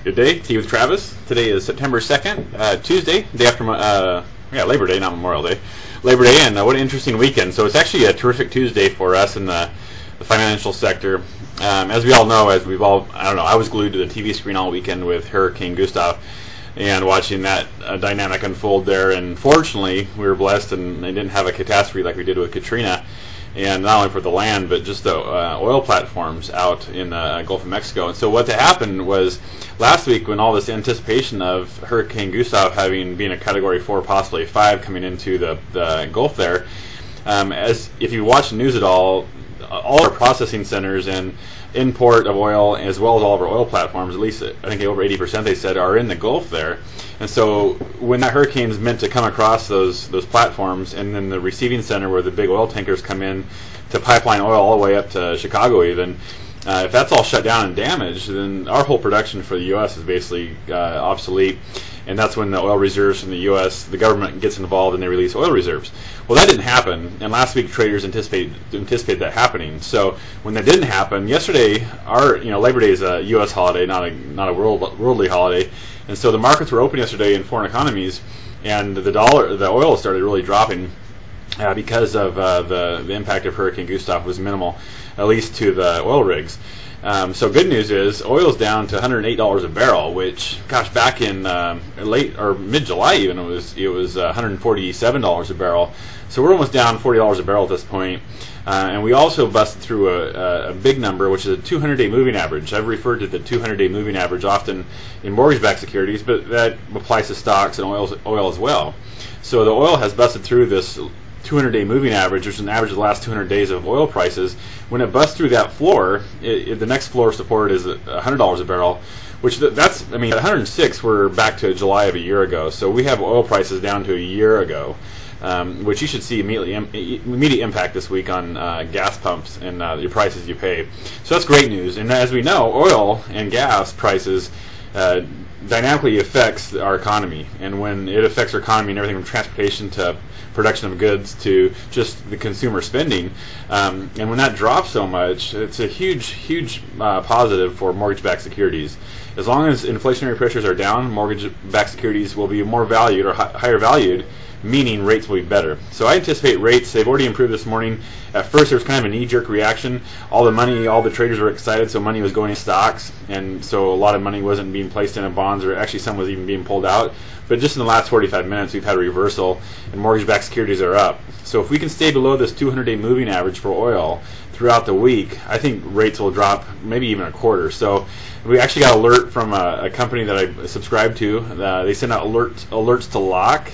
Good day, tea with Travis. Today is September 2nd, Tuesday, day after Labor Day, not Memorial Day. Labor Day, and what an interesting weekend. So it's actually a terrific Tuesday for us in the financial sector. As we all know, I was glued to the TV screen all weekend with Hurricane Gustav and watching that dynamic unfold there. And fortunately, we were blessed and they didn't have a catastrophe like we did with Katrina. And not only for the land, but just the oil platforms out in the Gulf of Mexico. And so what happened was last week, when all this anticipation of Hurricane Gustav being a Category 4, possibly 5, coming into the Gulf there, as if you watch the news at all our processing centers and import of oil, as well as all of our oil platforms, at least I think over 80% they said, are in the Gulf there. And so when that hurricane is meant to come across those platforms, and then the receiving center where the big oil tankers come in to pipeline oil all the way up to Chicago even, if that's all shut down and damaged, then our whole production for the U.S. is basically obsolete. And that's when the oil reserves from the U.S., the government gets involved and they release oil reserves. Well, that didn't happen, and last week traders anticipated that happening. So when that didn't happen, yesterday, our Labor Day is a U.S. holiday, not a worldly holiday, and so the markets were open yesterday in foreign economies, and the oil started really dropping because of the impact of Hurricane Gustav was minimal, at least to the oil rigs. So good news is oil's down to $108 a barrel, which, gosh, back in late or mid-July even, it was $147 a barrel. So we're almost down $40 a barrel at this point. And we also busted through a big number, which is a 200-day moving average. I've referred to the 200-day moving average often in mortgage-backed securities, but that applies to stocks and oil as well. So the oil has busted through this 200-day moving average, which is an average of the last 200 days of oil prices. When it busts through that floor, the next floor support is $100 a barrel, which at 106, we're back to July of a year ago. So we have oil prices down to a year ago, which you should see immediate impact this week on gas pumps and your prices you pay. So that's great news. And as we know, oil and gas prices dynamically affects our economy, and when it affects our economy and everything from transportation to production of goods to just the consumer spending, and when that drops so much, it's a huge positive for mortgage-backed securities. As long as inflationary pressures are down, mortgage-backed securities will be more valued or higher valued, meaning rates will be better. So I anticipate rates, they've already improved this morning. At first there was kind of a knee-jerk reaction. All the traders were excited, so money was going in stocks, and so a lot of money wasn't being placed in bonds, or actually some was even being pulled out. But just in the last 45 minutes we've had a reversal, and mortgage-backed securities are up. So if we can stay below this 200-day moving average for oil throughout the week, I think rates will drop maybe even a quarter. So we actually got an alert from a company that I subscribe to. They send out alerts to lock.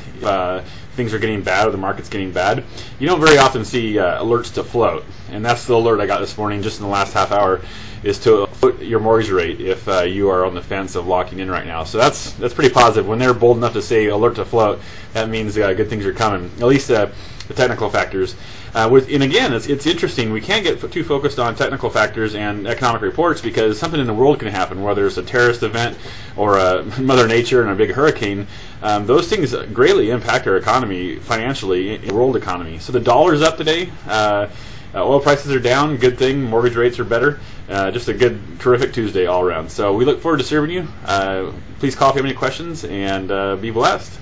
Things are getting bad or the market's getting bad. You don't very often see alerts to float, and that's the alert I got this morning just in the last half hour, is to float your mortgage rate if you are on the fence of locking in right now. So that's pretty positive. When they're bold enough to say alert to float, that means good things are coming, at least the technical factors. And again, it's interesting. We can't get too focused on technical factors and economic reports, because something in the world can happen, whether it's a terrorist event or Mother Nature and a big hurricane. Those things greatly impact our economy financially, in the world economy. So the dollar's up today. Oil prices are down. Good thing. Mortgage rates are better. Just a terrific Tuesday all around. So we look forward to serving you. Please call if you have any questions, and be blessed.